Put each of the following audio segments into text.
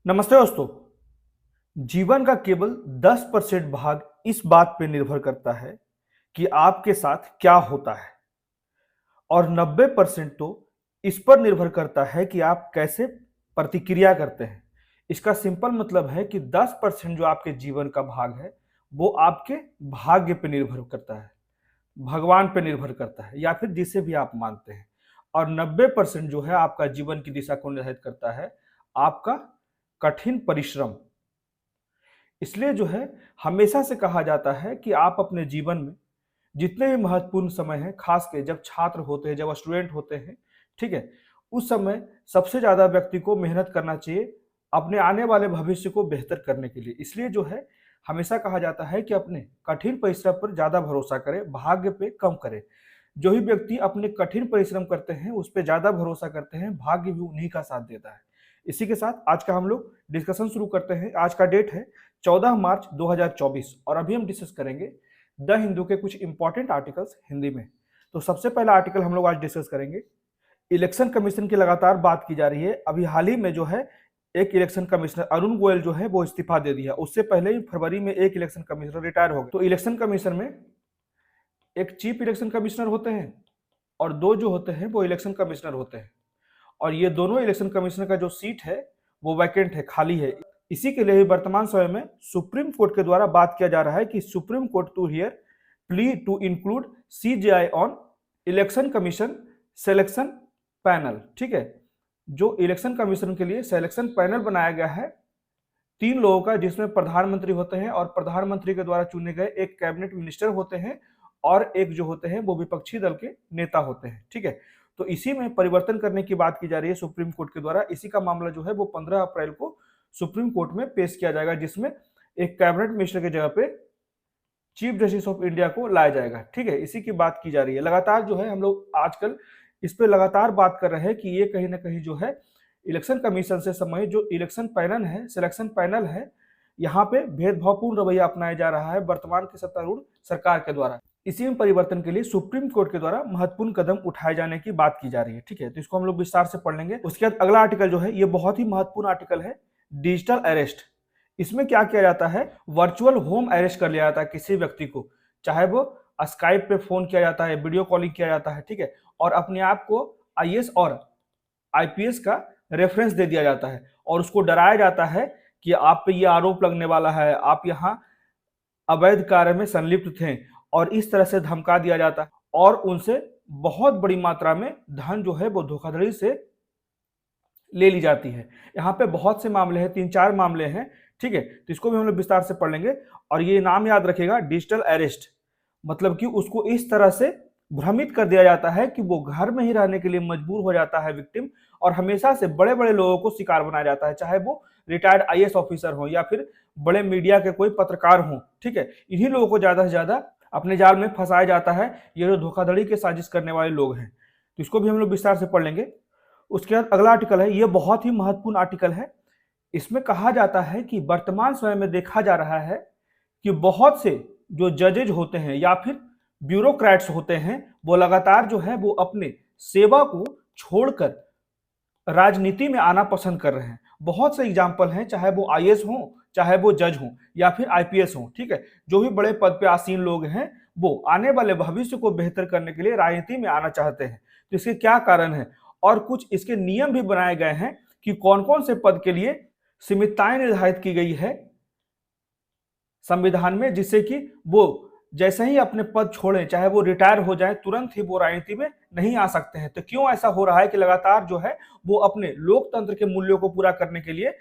नमस्ते दोस्तों। जीवन का केवल 10% भाग इस बात पे निर्भर करता है कि आपके साथ क्या होता है और 90% तो इस पर निर्भर करता है कि आप कैसे प्रतिक्रिया करते हैं। इसका सिंपल मतलब है कि 10% जो आपके जीवन का भाग है वो आपके भाग्य पे निर्भर करता है, भगवान पे निर्भर करता है या फिर जिसे भी आप मानते हैं। और 90% जो है आपका जीवन की दिशा को निर्धारित करता है आपका कठिन परिश्रम। इसलिए जो है हमेशा से कहा जाता है कि आप अपने जीवन में जितने भी महत्वपूर्ण समय हैं, खास के जब छात्र होते हैं, जब स्टूडेंट होते हैं, ठीक है, उस समय सबसे ज्यादा व्यक्ति को मेहनत करना चाहिए अपने आने वाले भविष्य को बेहतर करने के लिए। इसलिए जो है हमेशा कहा जाता है कि अपने कठिन परिश्रम पर ज्यादा भरोसा करें, भाग्य पे कम करें। जो ही व्यक्ति अपने कठिन परिश्रम करते हैं उस पर ज्यादा भरोसा करते हैं, भाग्य भी उन्हीं का साथ देता है। इसी के साथ आज का हम लोग डिस्कशन शुरू करते हैं। आज का डेट है 14 मार्च 2024 और अभी हम डिस्कस करेंगे द हिंदू के कुछ इंपॉर्टेंट आर्टिकल्स हिंदी में। तो सबसे पहला आर्टिकल हम लोग आज डिस्कस करेंगे। इलेक्शन कमीशन की लगातार बात की जा रही है। अभी हाल ही में जो है एक इलेक्शन कमिश्नर अरुण गोयल जो है वो इस्तीफा दे दिया। उससे पहले ही फरवरी में एक इलेक्शन कमिश्नर रिटायर हो गए। तो इलेक्शन कमीशन में एक चीफ इलेक्शन कमिश्नर होते हैं और दो जो होते हैं वो इलेक्शन कमिश्नर होते हैं। और ये दोनों इलेक्शन कमिश्नर का जो सीट है वो वैकेंट है, खाली है। इसी के लिए ही वर्तमान समय में सुप्रीम कोर्ट के द्वारा बात किया जा रहा है कि supreme court to hear plea to include CJI on election commission selection panel. ठीक है, जो इलेक्शन कमीशन के लिए सिलेक्शन पैनल बनाया गया है 3 लोगों का, जिसमें प्रधानमंत्री होते हैं और प्रधानमंत्री के द्वारा चुने गए एक कैबिनेट मिनिस्टर होते हैं और एक जो होते हैं वो विपक्षी दल के नेता होते हैं। ठीक है, तो इसी में परिवर्तन करने की बात की जा रही है सुप्रीम कोर्ट के द्वारा। इसी का मामला जो है वो 15 अप्रैल को सुप्रीम कोर्ट में पेश किया जाएगा, जिसमें एक कैबिनेट मिनिस्टर की जगह पे चीफ जस्टिस ऑफ इंडिया को लाया जाएगा। ठीक है, इसी की बात की जा रही है। लगातार जो है हम लोग आजकल इस पे लगातार बात कर रहे हैं कि ये कहीं ना कहीं जो है इलेक्शन कमीशन से संबंधित जो इलेक्शन पैनल है, सिलेक्शन पैनल है, यहाँ पे भेदभावपूर्ण रवैया अपनाया जा रहा है वर्तमान की सत्तारूढ़ सरकार के द्वारा। इसी में परिवर्तन के लिए सुप्रीम कोर्ट के द्वारा महत्वपूर्ण कदम उठाए जाने की बात की जा रही है। ठीक है, तो इसको हम लोग विस्तार से पढ़ लेंगे। उसके बाद अगला आर्टिकल जो है ये बहुत ही महत्वपूर्ण आर्टिकल है, डिजिटल अरेस्ट। इसमें क्या किया जाता है, वर्चुअल होम अरेस्ट कर लिया जाता है किसी व्यक्ति को, चाहे वो स्काइप पे फोन किया जाता है, वीडियो कॉलिंग किया जाता है। ठीक है, और अपने आप को आईएएस और आईपीएस का रेफरेंस दे दिया जाता है और उसको डराया जाता है कि आप पे ये आरोप लगने वाला है, आप यहाँ अवैध कार्य में संलिप्त थे, और इस तरह से धमका दिया जाता है और उनसे बहुत बड़ी मात्रा में धन जो है वो धोखाधड़ी से ले ली जाती है। यहाँ पे बहुत से मामले हैं, 3-4 मामले हैं। ठीक है, तो इसको भी हम लोग विस्तार से पढ़ लेंगे। और ये नाम याद रखेगा, डिजिटल अरेस्ट, मतलब कि उसको इस तरह से भ्रमित कर दिया जाता है कि वो घर में ही रहने के लिए मजबूर हो जाता है विक्टिम, और हमेशा से बड़े बड़े लोगों को शिकार बनाया जाता है, चाहे वो रिटायर्ड आईएएस ऑफिसर हो या फिर बड़े मीडिया के कोई पत्रकार हो। ठीक है, इन्हीं लोगों को ज्यादा से ज्यादा अपने जाल में फंसाया जाता है, ये जो धोखाधड़ी के साजिश करने वाले लोग हैं। तो इसको भी हम लोग विस्तार से पढ़ लेंगे। उसके बाद अगला आर्टिकल है, ये बहुत ही महत्वपूर्ण आर्टिकल है। इसमें कहा जाता है कि वर्तमान समय में देखा जा रहा है कि बहुत से जो जजेज होते हैं या फिर ब्यूरोक्रेट्स होते हैं वो लगातार जो है वो अपने सेवा को छोड़कर राजनीति में आना पसंद कर रहे हैं। बहुत से एग्जाम्पल हैं, चाहे वो आईएएस हो, चाहे वो जज हो या फिर आईपीएस हो। ठीक है, जो भी बड़े पद पे आसीन लोग हैं वो आने वाले भविष्य को बेहतर करने के लिए राजनीति में आना चाहते हैं। तो इसके क्या कारण है, और कुछ इसके नियम भी बनाए गए हैं कि कौन कौन से पद के लिए सीमितताएं निर्धारित की गई है संविधान में, जिससे कि वो जैसे ही अपने पद छोड़ें, चाहे वो रिटायर हो जाए, तुरंत ही वो राजनीति में नहीं आ सकते हैं। तो क्यों ऐसा हो रहा है कि लगातार जो है वो अपने लोकतंत्र के मूल्यों को पूरा करने के लिए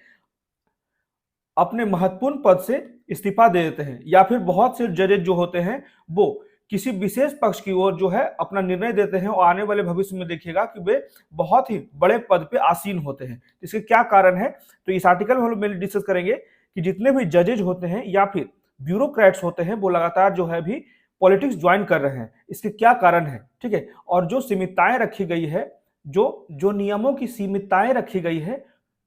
अपने महत्वपूर्ण पद से इस्तीफा दे देते हैं, या फिर बहुत से जजेज जो होते हैं वो किसी विशेष पक्ष की ओर जो है अपना निर्णय देते हैं और आने वाले भविष्य में देखिएगा कि वे बहुत ही बड़े पद पे आसीन होते हैं। इसके क्या कारण है, तो इस आर्टिकल में हम लोग डिस्कस करेंगे कि जितने भी जजेज होते हैं या फिर ब्यूरोक्रेट्स होते हैं वो लगातार जो है भी पॉलिटिक्स ज्वाइन कर रहे हैं, इसके क्या कारण है। ठीक है, और जो सीमितताएं रखी गई है, जो जो नियमों की सीमितताएं रखी गई है,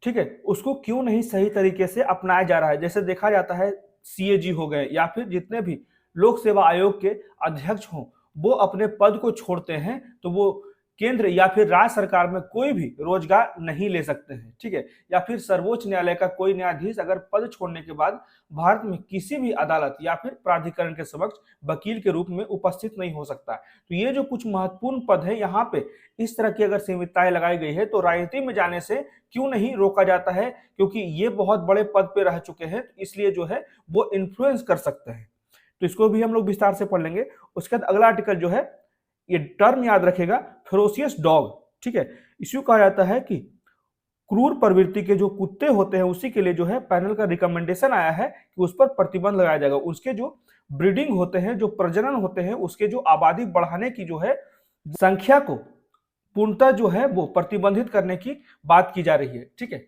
ठीक है, उसको क्यों नहीं सही तरीके से अपनाया जा रहा है। जैसे देखा जाता है सीएजी हो गए या फिर जितने भी लोक सेवा आयोग के अध्यक्ष हों, वो अपने पद को छोड़ते हैं तो वो केंद्र या फिर राज्य सरकार में कोई भी रोजगार नहीं ले सकते हैं, ठीक है। या फिर सर्वोच्च न्यायालय का कोई न्यायाधीश अगर पद छोड़ने के बाद भारत में किसी भी अदालत या फिर प्राधिकरण के समक्ष वकील के रूप में उपस्थित नहीं हो सकता। तो ये जो कुछ महत्वपूर्ण पद है, यहाँ पे इस तरह की अगर सीमितताएं लगाई गई है तो राजनीति में जाने से क्यों नहीं रोका जाता है, क्योंकि ये बहुत बड़े पद पे रह चुके हैं, इसलिए जो है वो इन्फ्लुएंस कर सकते हैं। तो इसको भी हम लोग विस्तार से पढ़ लेंगे। उसके बाद अगला आर्टिकल जो है, ये टर्म याद रखेगा, फेरोसियस डॉग, ठीक है। इसको कहा जाता है कि क्रूर प्रवृत्ति के जो कुत्ते होते हैं उसी के लिए जो है पैनल का रिकमेंडेशन आया है कि उस पर प्रतिबंध लगाया जाएगा। उसके जो ब्रीडिंग होते हैं, जो प्रजनन होते हैं, उसके जो आबादी बढ़ाने की जो है संख्या को पूर्णतः जो है वो प्रतिबंधित करने की बात की जा रही है, ठीक है।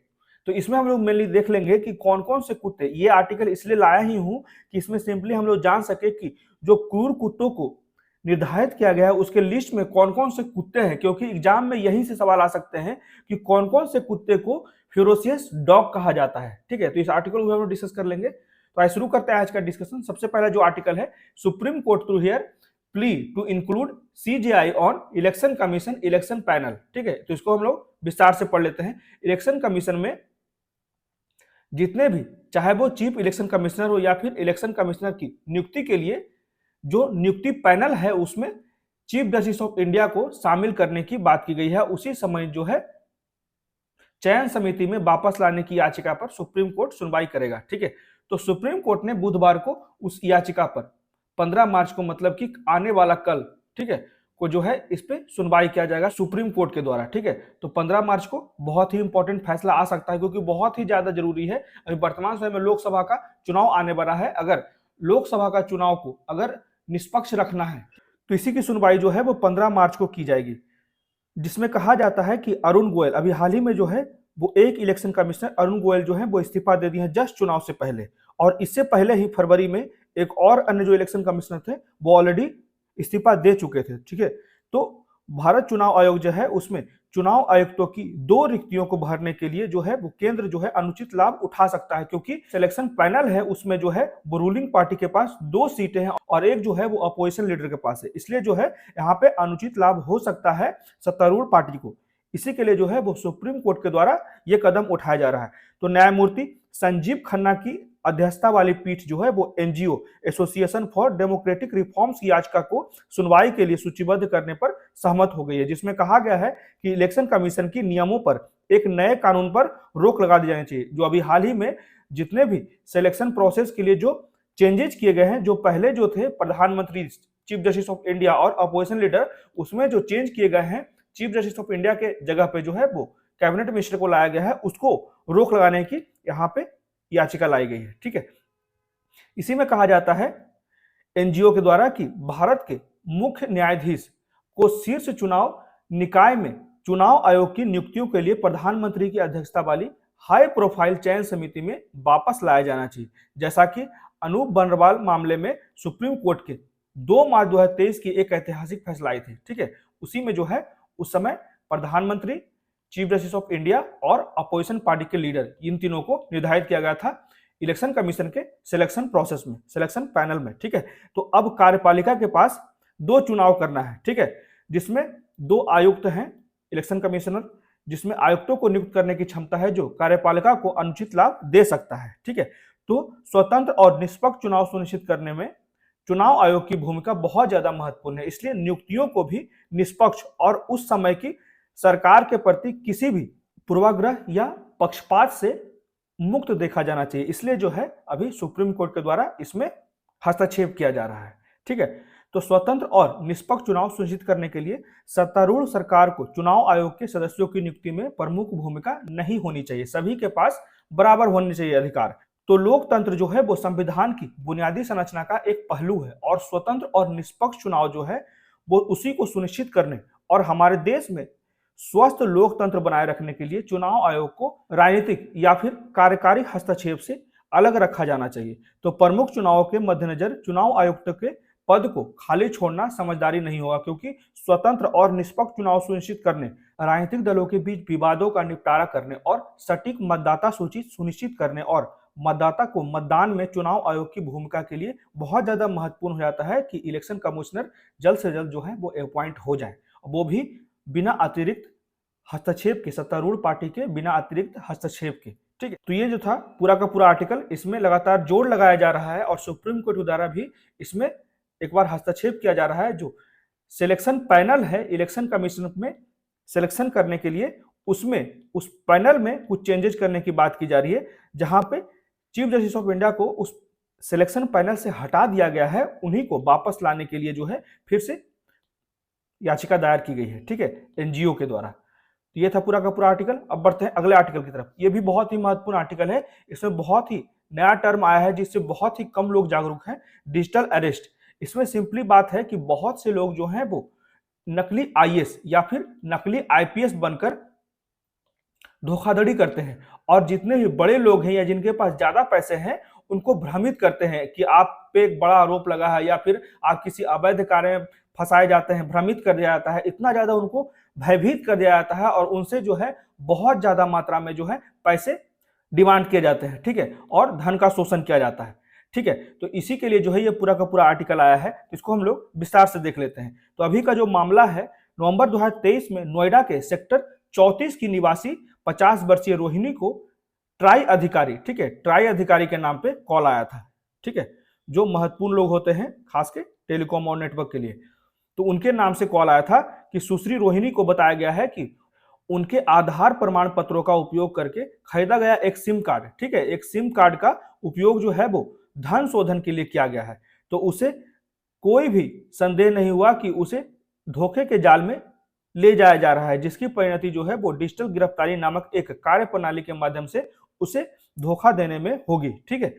तो इसमें हम लोग मेनली देख लेंगे कि कौन कौन से कुत्ते, ये आर्टिकल इसलिए लाया ही हूं कि इसमें सिंपली हम लोग जान सके कि जो क्रूर कुत्तों को निर्धारित किया गया है उसके लिस्ट में कौन कौन से कुत्ते हैं, क्योंकि एग्जाम में यहीं से सवाल आ सकते हैं कि कौन कौन से कुत्ते को फेरोसियस डॉग कहा जाता है, ठीक है। तो इस आर्टिकल को हम लोग डिस्कस कर लेंगे। तो आइए शुरू करते हैं आज का डिस्कशन। सबसे पहला जो आर्टिकल है, supreme court through hear plea to include CJI on election commission election panel, ठीक है। तो इसको हम लोग विस्तार से पढ़ लेते हैं। इलेक्शन कमीशन में जितने भी, चाहे वो चीफ इलेक्शन कमिश्नर हो या फिर इलेक्शन कमिश्नर की नियुक्ति के लिए जो नियुक्ति पैनल है उसमें चीफ जस्टिस ऑफ इंडिया को शामिल करने की बात की गई है। उसी समय जो है चयन समिति में वापस लाने की याचिका पर सुप्रीम कोर्ट सुनवाई करेगा, ठीक है। तो सुप्रीम कोर्ट ने बुधवार को उस याचिका पर 15 मार्च को, मतलब कि आने वाला कल, ठीक है, को जो है इस पे सुनवाई किया जाएगा सुप्रीम कोर्ट के द्वारा, ठीक है। तो 15 मार्च को बहुत ही इंपॉर्टेंट फैसला आ सकता है, क्योंकि बहुत ही ज्यादा जरूरी है। अभी वर्तमान समय में लोकसभा का चुनाव आने वाला है। अगर लोकसभा का चुनाव को अगर निष्पक्ष रखना है तो इसी की सुनवाई जो है वो 15 मार्च को की जाएगी, जिसमें कहा जाता है कि अरुण गोयल, अभी हाल ही में जो है वो एक इलेक्शन कमिश्नर अरुण गोयल जो है वो इस्तीफा दे दिए हैं जस्ट चुनाव से पहले, और इससे पहले ही फरवरी में एक और अन्य जो इलेक्शन कमिश्नर थे वो ऑलरेडी इस्तीफा दे चुके थे, ठीक है। तो भारत चुनाव आयोग जो है उसमें चुनाव आयुक्तों की 2 रिक्तियों को भरने के लिए जो है वो केंद्र जो है अनुचित लाभ उठा सकता है, क्योंकि सिलेक्शन पैनल है उसमें जो है वो रूलिंग पार्टी के पास 2 सीटें हैं और एक जो है वो अपोजिशन लीडर के पास है। इसलिए जो है यहाँ पे अनुचित लाभ हो सकता है सत्तारूढ़ पार्टी को। इसी के लिए जो है वो सुप्रीम कोर्ट के द्वारा ये कदम उठाया जा रहा है। तो न्यायमूर्ति संजीव खन्ना की अध्यक्षता वाली पीठ जो है वो NGO association for democratic reforms की याचिका को सुनवाई के लिए सूचीबद्ध करने पर सहमत हो गई है, जिसमें कहा गया है कि इलेक्शन कमीशन की नियमों पर एक नए कानून पर रोक लगा दी जानी चाहिए। जो अभी हाल ही में जितने भी सिलेक्शन प्रोसेस के लिए जो चेंजेस किए गए हैं, जो पहले जो थे प्रधानमंत्री, चीफ जस्टिस ऑफ इंडिया और अपोजिशन लीडर, उसमें जो चेंज किए गए हैं, चीफ जस्टिस ऑफ इंडिया के जगह पे जो है वो कैबिनेट मिनिस्टर को लाया गया है, उसको रोक लगाने की यहाँ पे याचिका लाई गई है, ठीक है। इसी में कहा जाता है एनजीओ के द्वारा कि भारत के मुख्य न्यायाधीश को शीर्ष चुनाव निकाय में चुनाव आयोग की नियुक्तियों के लिए प्रधानमंत्री की अध्यक्षता वाली हाई प्रोफाइल चयन समिति में वापस लाया जाना चाहिए, जैसा कि अनूप बनरवाल मामले में सुप्रीम कोर्ट के 2 मार्च 2023 की एक ऐतिहासिक फैसला आई थी, ठीक है। उसी में जो है उस समय प्रधानमंत्री, चीफ जस्टिस ऑफ इंडिया और अपोजिशन पार्टी के लीडर, इन तीनों को निर्धारित किया गया था इलेक्शन कमीशन के सिलेक्शन प्रोसेस में, सिलेक्शन पैनल में, ठीक है। तो अब कार्यपालिका के पास 2 चुनाव करना है, ठीक है, जिसमें 2 आयुक्त हैं इलेक्शन कमिश्नर, जिसमें आयुक्तों को नियुक्त करने की क्षमता है जो कार्यपालिका को अनुचित लाभ दे सकता है, ठीक है। तो स्वतंत्र और निष्पक्ष चुनाव सुनिश्चित करने में चुनाव आयोग की भूमिका बहुत ज्यादा महत्वपूर्ण है। इसलिए नियुक्तियों को भी निष्पक्ष और उस समय की सरकार के प्रति किसी भी पूर्वाग्रह या पक्षपात से मुक्त देखा जाना चाहिए। इसलिए जो है अभी सुप्रीम कोर्ट के द्वारा इसमें हस्तक्षेप किया जा रहा है, ठीक है। तो स्वतंत्र और निष्पक्ष चुनाव सुनिश्चित करने के लिए सत्तारूढ़ सरकार को चुनाव आयोग के सदस्यों की नियुक्ति में प्रमुख भूमिका नहीं होनी चाहिए, सभी के पास बराबर होने चाहिए अधिकार। तो लोकतंत्र जो है वो संविधान की बुनियादी संरचना का एक पहलू है और स्वतंत्र और निष्पक्ष चुनाव जो है वो उसी को सुनिश्चित करने और हमारे देश में स्वस्थ लोकतंत्र बनाए रखने के लिए चुनाव आयोग को राजनीतिक या फिर कार्यकारी हस्तक्षेप से अलग रखा जाना चाहिए। तो प्रमुख चुनावों के मद्देनजर चुनाव आयुक्त के पद को खाली छोड़ना समझदारी नहीं होगा, क्योंकि स्वतंत्र और निष्पक्ष चुनाव सुनिश्चित करने, राजनीतिक दलों के बीच विवादों का निपटारा करने और सटीक मतदाता सूची सुनिश्चित करने और मतदाता को मतदान में चुनाव आयोग की भूमिका के लिए बहुत ज्यादा महत्वपूर्ण हो जाता है कि इलेक्शन कमिश्नर जल्द से जल्द जो है वो अपॉइंट हो जाए, वो भी बिना अतिरिक्त हस्तक्षेप के, सत्तारूढ़ पार्टी के बिना अतिरिक्त हस्तक्षेप के। ठीक है, तो ये जो था पूरा का पूरा आर्टिकल, इसमें लगातार जोर लगाया जा रहा है और सुप्रीम कोर्ट द्वारा भी इसमें एक बार हस्तक्षेप किया जा रहा है। जो सिलेक्शन पैनल है इलेक्शन कमीशन में सिलेक्शन करने के लिए, उसमें उस पैनल में कुछ चेंजेस करने की बात की जा रही है, जहां पे चीफ जस्टिस ऑफ इंडिया को उस सिलेक्शन पैनल से हटा दिया गया है, उन्हीं को वापस लाने के लिए जो है फिर से याचिका दायर की गई है। ठीक है, एनजीओ के द्वारा। तो ये था पूरा का पूरा आर्टिकल। अब बढ़ते हैं अगले आर्टिकल की तरफ। ये भी बहुत ही महत्वपूर्ण आर्टिकल है, इसमें बहुत ही नया टर्म आया है जिससे बहुत ही कम लोग जागरूक हैं, डिजिटल अरेस्ट। इसमें सिंपली बात है कि बहुत से लोग जो हैं वो नकली आईएएस या फिर नकली आईपीएस बनकर धोखाधड़ी करते हैं, और जितने भी बड़े लोग हैं या जिनके पास ज्यादा पैसे हैं उनको भ्रमित करते हैं कि आप पे एक बड़ा आरोप लगा है या फिर आप किसी अवैध कार्य में फंसाए जाते हैं, भ्रमित कर दिया जाता है, इतना ज्यादा उनको भयभीत कर दिया जाता है और उनसे जो है बहुत ज्यादा मात्रा में जो है पैसे डिमांड किए जाते हैं। ठीक है, और धन का शोषण किया जाता है। ठीक है, तो इसी के लिए जो है ये पूरा का पूरा आर्टिकल आया है, इसको हम लोग विस्तार से देख लेते हैं। तो अभी का जो मामला है, नवंबर 2023 में नोएडा के सेक्टर 34 की निवासी 50 वर्षीय रोहिणी को ट्राई अधिकारी, ठीक है, ट्राई अधिकारी के नाम पे कॉल आया था। ठीक है, जो महत्वपूर्ण लोग होते हैं खास के टेलीकॉम और नेटवर्क के लिए, तो उनके नाम से कॉल आया था कि सुश्री रोहिणी को बताया गया है कि उनके आधार प्रमाण पत्रों का उपयोग करके खरीदा गया एक सिम कार्ड, ठीक है, एक सिम कार्ड का उपयोग जो है वो धन शोधन के लिए किया गया है। तो उसे कोई भी संदेह नहीं हुआ कि उसे धोखे के जाल में ले जाया जा रहा है, जिसकी परिणति जो है वो डिजिटल गिरफ्तारी नामक एक कार्य प्रणाली के माध्यम से उसे धोखा देने में होगी। ठीक है,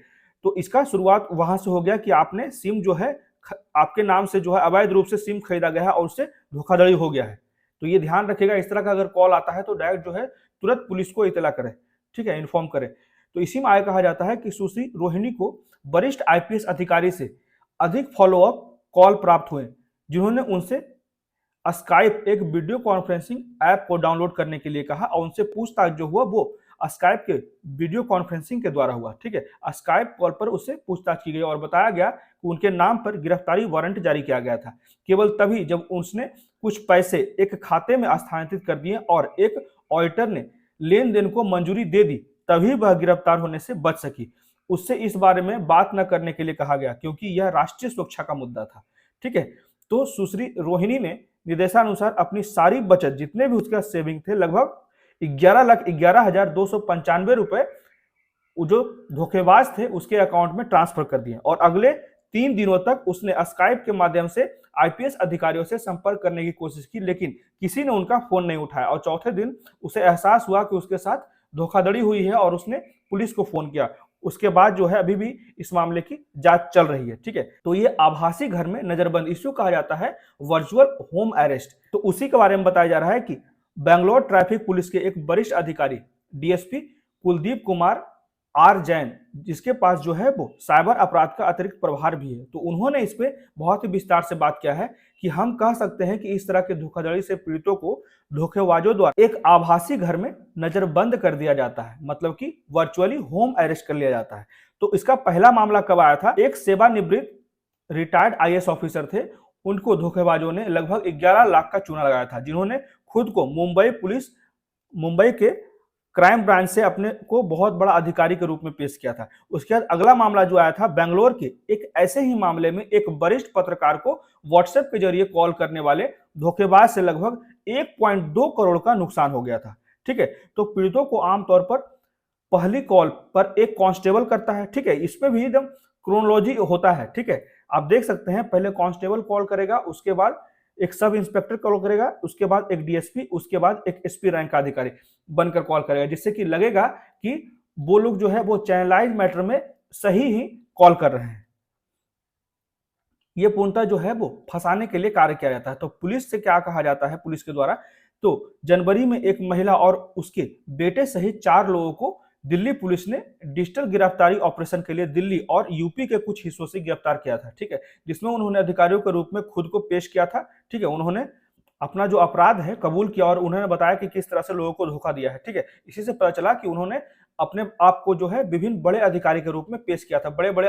तो इसका शुरुआत वहां से हो गया कि आपने सिम जो है आपके नाम से जो है अवैध रूप से सिम खरीदा गया है और उससे धोखाधड़ी हो गया है। तो ये ध्यान रखिएगा, इस तरह का अगर कॉल आता है तो डायरेक्ट जो है तुरंत पुलिस को इतला करें। ठीक है, इन्फॉर्म करें। तो इसी में आगे कहा जाता है कि सुश्री रोहिणी को वरिष्ठ आईपीएस अधिकारी से अधिक फॉलोअप कॉल प्राप्त हुए, जिन्होंने उनसे स्काइप एक वीडियो कॉन्फ्रेंसिंग ऐप को डाउनलोड करने के लिए कहा और उनसे पूछताछ जो हुआ वो स्काइप के वीडियो कॉन्फ्रेंसिंग के द्वारा हुआ। ठीक है, स्काइप कॉल पर उससे पूछताछ की गई और बताया गया कि उनके नाम पर गिरफ्तारी वारंट जारी किया गया था, केवल तभी जब उसने कुछ पैसे एक खाते में स्थानांतरित कर दिए और एक ऑडिटर ने लेन देन को मंजूरी दे दी, तभी वह गिरफ्तार होने से बच सकी। उससे इस बारे में बात न करने के लिए कहा गया क्योंकि यह राष्ट्रीय सुरक्षा का मुद्दा था। ठीक है, तो सुश्री रोहिणी ने निर्देशानुसार अपनी सारी बचत, जितने भी उसका सेविंग थे, लगभग 11,11,295 रुपए जो धोखेबाज थे उसके अकाउंट में ट्रांसफर कर दिए और अगले 3 दिनों तक उसने स्काइप के माध्यम से आईपीएस अधिकारियों से संपर्क करने की कोशिश की, लेकिन किसी ने उनका फोन नहीं उठाया और चौथे दिन उसे एहसास हुआ कि उसके साथ धोखाधड़ी हुई है और उसने पुलिस को फोन किया। उसके बाद जो है अभी भी इस मामले की जांच चल रही है। ठीक है, तो ये आभासी घर में नजरबंद इश्यू कहा जाता है, वर्चुअल होम अरेस्ट। तो उसी के बारे में बताया जा रहा है कि बेंगलोर ट्रैफिक पुलिस के एक वरिष्ठ अधिकारी डीएसपी कुलदीप कुमार आर जैन, जिसके पास जो है वो साइबर अपराध का अतिरिक्त प्रभार भी है, तो उन्होंने इस पे बहुत ही विस्तार से बात किया है कि हम कह सकते हैं कि इस तरह के धोखाधड़ी से पीड़ितों को धोखेबाजों द्वारा एक आभासी घर में नजरबंद कर दिया जाता है, मतलब कि वर्चुअली होम अरेस्ट कर लिया जाता है। तो इसका पहला मामला कब आया था? एक सेवानिवृत्त रिटायर्ड आईएएस ऑफिसर थे, उनको धोखेबाजों ने लगभग 11 लाख का चूना लगाया था, जिन्होंने खुद को मुंबई के क्राइम ब्रांच से अपने को बहुत बड़ा अधिकारी के रूप में पेश किया था। उसके बाद अगला मामला जो आया था बेंगलोर के एक ऐसे ही मामले में एक वरिष्ठ पत्रकार को व्हाट्सएप के जरिए कॉल करने वाले धोखेबाज से लगभग 1.2 करोड़ का नुकसान हो गया था। ठीक है, तो पीड़ितों को आमतौर पर पहली कॉल पर एक कांस्टेबल करता है। ठीक है, इसमें भी एकदम क्रोनोलॉजी होता है। ठीक है, आप देख सकते हैं, पहले कांस्टेबल कॉल करेगा, उसके बाद एक सब इंस्पेक्टर कॉल करेगा, उसके बाद एक डीएसपी, उसके बाद एक एसपी रैंक का अधिकारी बनकर कॉल करेगा, जिससे कि लगेगा कि वो लोग जो है वो चैनलाइज मैटर में सही ही कॉल कर रहे हैं। ये पूर्णतः जो है वो फंसाने के लिए कार्य किया जाता है। तो पुलिस से क्या कहा जाता है, पुलिस के द्वारा, तो जनवरी में एक महिला और उसके बेटे सहित 4 लोगों को दिल्ली पुलिस ने डिजिटल गिरफ्तारी ऑपरेशन के लिए दिल्ली और यूपी के कुछ हिस्सों से गिरफ्तार किया था। ठीक है, जिसमें उन्होंने अधिकारियों के रूप में खुद को पेश किया था। ठीक है, उन्होंने अपना जो अपराध है कबूल किया और उन्होंने बताया कि किस तरह से लोगों को धोखा दिया है। ठीक है, इसी से पता चला कि उन्होंने अपने आप को जो है विभिन्न बड़े अधिकारी के रूप में पेश किया था, बड़े बड़े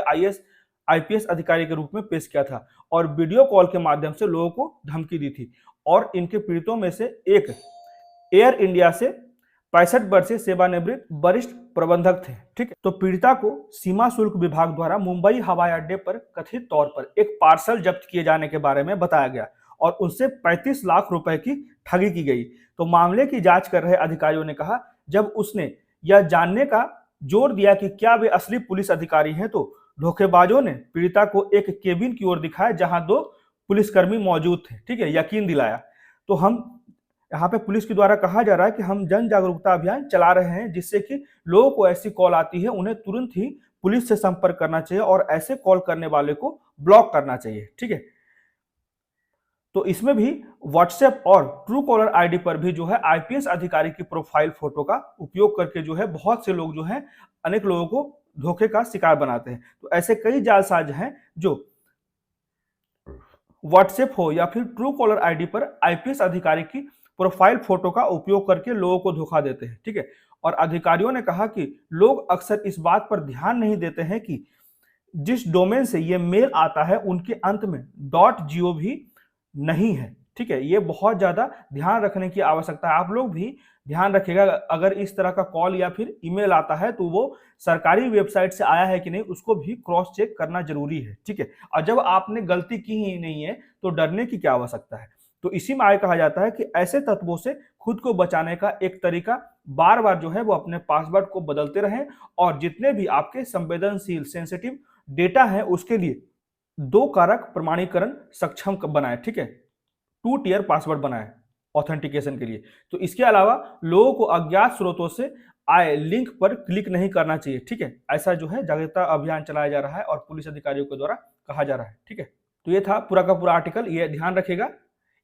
आईपीएस अधिकारी के रूप में पेश किया था और वीडियो कॉल के माध्यम से लोगों को धमकी दी थी। और इनके पीड़ितों में से एक एयर इंडिया से 65 वर्षीय सेवानिवृत्त वरिष्ठ प्रबंधक थे। ठीक है, तो पीड़िता को सीमा शुल्क विभाग द्वारा मुंबई हवाई अड्डे पर कथित तौर पर एक पार्सल जब्त किए जाने के बारे में बताया गया और उनसे 35 लाख रुपए की ठगी की गई। तो मामले की जांच कर रहे अधिकारियों ने कहा, जब उसने यह जानने का जोर दिया कि क्या वे असली पुलिस अधिकारी हैं, तो धोखेबाजों ने पीड़िता को एक केबिन की ओर दिखाया जहां 2 पुलिसकर्मी मौजूद थे। ठीक है, यकीन दिलाया। तो हम यहाँ पे पुलिस के द्वारा कहा जा रहा है कि हम जन जागरूकता अभियान चला रहे हैं, जिससे कि लोगों को ऐसी कॉल आती है उन्हें तुरंत ही पुलिस से संपर्क करना चाहिए और ऐसे कॉल करने वाले को ब्लॉक करना चाहिए। ठीक है, तो इसमें भी व्हाट्सएप और ट्रू कॉलर आईडी पर भी जो है आईपीएस अधिकारी की प्रोफाइल फोटो का उपयोग करके जो है बहुत से लोग जो है अनेक लोगों को धोखे का शिकार बनाते हैं। तो ऐसे कई जालसाज हैं जो व्हाट्सएप हो या फिर ट्रू कॉलर आईडी पर आईपीएस अधिकारी की प्रोफाइल फोटो का उपयोग करके लोगों को धोखा देते हैं। ठीक है, और अधिकारियों ने कहा कि लोग अक्सर इस बात पर ध्यान नहीं देते हैं कि जिस डोमेन से ये मेल आता है उनके अंत में .gov नहीं है। ठीक है, ये बहुत ज्यादा ध्यान रखने की आवश्यकता है। आप लोग भी ध्यान रखिएगा, अगर इस तरह का कॉल या फिर ईमेल आता है तो वो सरकारी वेबसाइट से आया है कि नहीं, उसको भी क्रॉस चेक करना जरूरी है। ठीक है, और जब आपने गलती की ही नहीं है तो डरने की क्या आवश्यकता है। तो इसी में आगे कहा जाता है कि ऐसे तत्वों से खुद को बचाने का एक तरीका बार बार जो है वो अपने पासवर्ड को बदलते रहें और जितने भी आपके संवेदनशील सेंसिटिव डेटा है उसके लिए 2 कारक प्रमाणीकरण सक्षम बनाए। ठीक है, 2 टियर पासवर्ड बनाए ऑथेंटिकेशन के लिए। तो इसके अलावा लोगों को अज्ञात स्रोतों से आए लिंक पर क्लिक नहीं करना चाहिए। ठीक है, ऐसा जो है जागरूकता अभियान चलाया जा रहा है और पुलिस अधिकारियों के द्वारा कहा जा रहा है। ठीक है, तो ये था पूरा का पूरा आर्टिकल, ये ध्यान रखिएगा।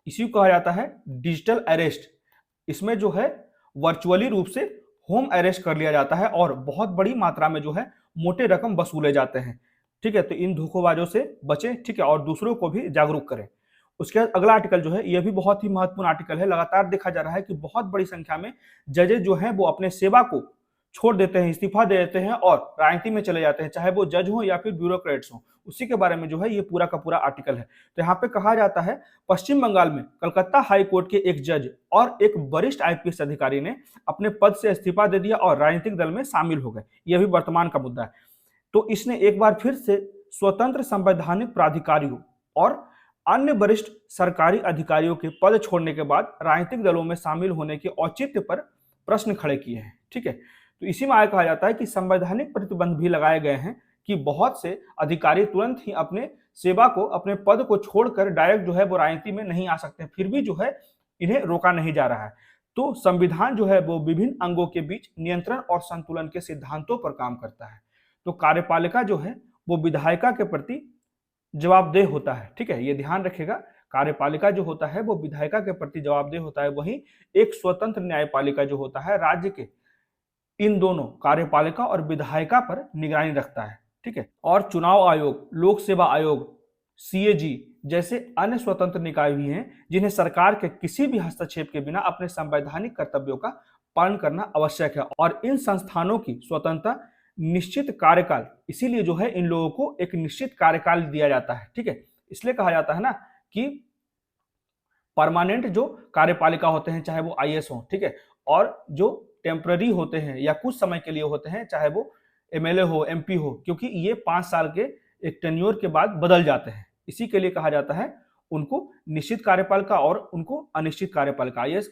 इसी को कहा जाता है डिजिटल अरेस्ट। इसमें जो है वर्चुअली रूप से होम अरेस्ट कर लिया जाता है और बहुत बड़ी मात्रा में जो है मोटे रकम वसूले जाते हैं। ठीक है, तो इन धोखेबाजों से बचें। ठीक है, और दूसरों को भी जागरूक करें। उसके बाद अगला आर्टिकल जो है यह भी बहुत ही महत्वपूर्ण आर्टिकल है। लगातार देखा जा रहा है कि बहुत बड़ी संख्या में जजेस जो हैं वो अपने सेवा को छोड़ देते हैं, इस्तीफा दे देते हैं और राजनीति में चले जाते हैं, चाहे वो जज हो या फिर ब्यूरोक्रेट्स हो। उसी के बारे में जो है ये पूरा का पूरा आर्टिकल है। तो यहाँ पे कहा जाता है पश्चिम बंगाल में कलकत्ता हाई कोर्ट के एक जज और एक वरिष्ठ आईपीएस अधिकारी ने अपने पद से इस्तीफा दे दिया और राजनीतिक दल में शामिल हो गए। यह भी वर्तमान का मुद्दा है। तो इसने एक बार फिर से स्वतंत्र संवैधानिक प्राधिकारियों और अन्य वरिष्ठ सरकारी अधिकारियों के पद छोड़ने के बाद राजनीतिक दलों में शामिल होने के औचित्य पर प्रश्न खड़े किए हैं। ठीक है, तो इसी में आगे कहा जाता है कि संवैधानिक प्रतिबंध भी लगाए गए हैं कि बहुत से अधिकारी तुरंत ही अपने सेवा को, अपने पद को छोड़कर डायरेक्ट जो है वो राजनीति में नहीं आ सकते, फिर भी जो है इन्हें रोका नहीं जा रहा है। तो संविधान जो है वो विभिन्न अंगों के बीच नियंत्रण और संतुलन के सिद्धांतों पर काम करता है। तो कार्यपालिका जो है वो विधायिका के प्रति जवाबदेह होता है। ठीक है, ये ध्यान रखिएगा, कार्यपालिका जो होता है वो विधायिका के प्रति जवाबदेह होता है। वहीं एक स्वतंत्र न्यायपालिका जो होता है राज्य के इन दोनों कार्यपालिका और विधायिका पर निगरानी रखता है। ठीक है, और चुनाव आयोग, लोक सेवा आयोग, सीएजी जैसे अन्य स्वतंत्र निकाय भी हैं जिन्हें सरकार के किसी भी हस्तक्षेप के बिना अपने संवैधानिक कर्तव्यों का पालन करना आवश्यक है। और इन संस्थानों की स्वतंत्रता, निश्चित कार्यकाल, इसीलिए जो है इन लोगों को एक निश्चित कार्यकाल दिया जाता है। ठीक है, इसलिए कहा जाता है ना कि परमानेंट जो कार्यपालिका होते हैं चाहे वो आईएएस हो, ठीक है, और जो टेम्पररी होते हैं या कुछ समय के लिए होते हैं चाहे वो एमएलए हो, एमपी हो, क्योंकि ये 5 साल के एक टेन्योर के बाद बदल जाते हैं। इसी के लिए कहा जाता है उनको निश्चित कार्यपालिका और उनको अनिश्चित कार्यपालिका। आईएएस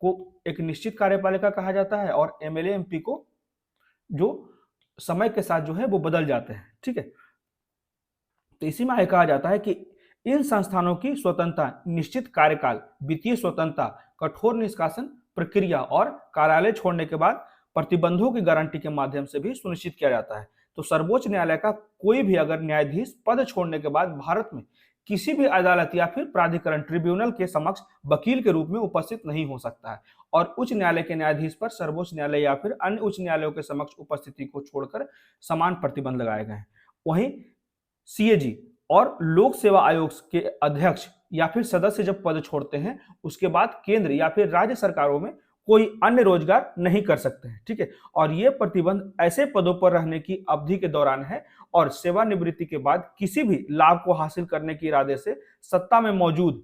को एक निश्चित कार्यपालिका कहा जाता है और एमएलए, एमपी को जो समय के साथ जो है वो बदल जाते हैं। ठीक है, तो इसी में कहा जाता है कि इन संस्थानों की स्वतंत्रता, निश्चित कार्यकाल, वित्तीय स्वतंत्रता, कठोर निष्कासन प्रक्रिया और कार्यालय छोड़ने के बाद प्रतिबंधों की गारंटी के माध्यम से भी सुनिश्चित किया जाता है। तो सर्वोच्च न्यायालय का कोई भी अगर न्यायाधीश पद छोड़ने के बाद भारत में किसी भी अदालत या फिर प्राधिकरण, ट्रिब्यूनल के समक्ष वकील के रूप में उपस्थित नहीं हो सकता है। और उच्च न्यायालय के न्यायाधीश पर सर्वोच्च न्यायालय या फिर अन्य उच्च न्यायालयों के समक्ष उपस्थिति को छोड़कर समान प्रतिबंध लगाए गए हैं। वहीं सीएजी और लोक सेवा आयोग के अध्यक्ष या फिर सदस्य जब पद छोड़ते हैं उसके बाद केंद्र या फिर राज्य सरकारों में कोई अन्य रोजगार नहीं कर सकते हैं। ठीक है, और ये प्रतिबंध ऐसे पदों पर रहने की अवधि के दौरान है और सेवानिवृत्ति के बाद किसी भी लाभ को हासिल करने के इरादे से सत्ता में मौजूद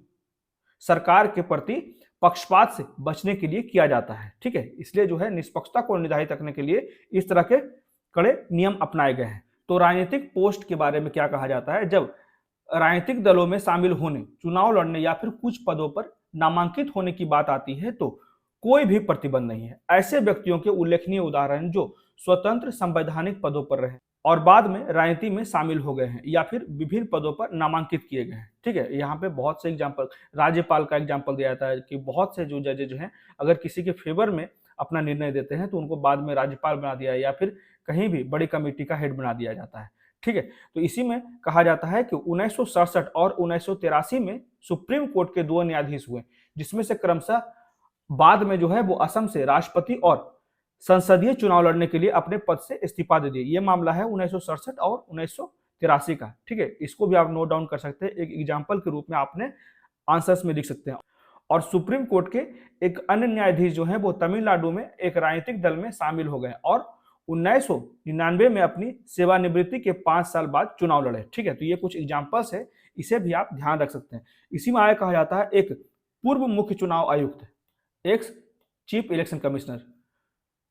सरकार के प्रति पक्षपात से बचने के लिए किया जाता है। ठीक है, इसलिए जो है निष्पक्षता को निर्धारित रखने के लिए इस तरह के कड़े नियम अपनाए गए हैं। तो राजनीतिक पोस्ट के बारे में क्या कहा जाता है? जब राजनीतिक दलों में शामिल होने, चुनाव लड़ने या फिर कुछ पदों पर नामांकित होने की बात आती है तो कोई भी प्रतिबंध नहीं है। ऐसे व्यक्तियों के उल्लेखनीय उदाहरण जो स्वतंत्र संवैधानिक पदों पर रहे और बाद में राजनीति में शामिल हो गए हैं या फिर विभिन्न पदों पर नामांकित किए गए हैं। ठीक है, यहाँ पे बहुत से एग्जाम्पल, राज्यपाल का एग्जाम्पल दिया जाता है कि बहुत से जो जजेज हैं अगर किसी के फेवर में अपना निर्णय देते हैं तो उनको बाद में राज्यपाल बना दिया या फिर कहीं भी बड़ी कमेटी का हेड बना दिया जाता है। ठीक है, तो इसी में कहा जाता है कि 1967 और 1983 में सुप्रीम कोर्ट के 2 न्यायाधीश हुए, जिसमें से क्रमशः बाद में जो है वो असम से राष्ट्रपति और संसदीय चुनाव लड़ने के लिए अपने पद से इस्तीफा दे दिए। ये मामला है 1967 और 1983 का। ठीक है, इसको भी आप नोट डाउन कर सकते हैं, एक एग्जाम्पल के रूप में आपने आंसर्स में लिख सकते हैं। और सुप्रीम कोर्ट के एक अन्य न्यायाधीश जो हैं वो तमिलनाडु में एक राजनीतिक दल में शामिल हो गए और 1999 में अपनी सेवानिवृत्ति के 5 साल बाद चुनाव लड़े। ठीक है, तो ये कुछ एग्जाम्पल्स है, इसे भी आप ध्यान रख सकते हैं। इसी में आया कहा जाता है एक पूर्व मुख्य चुनाव आयुक्त, एक्स चीफ इलेक्शन कमिश्नर,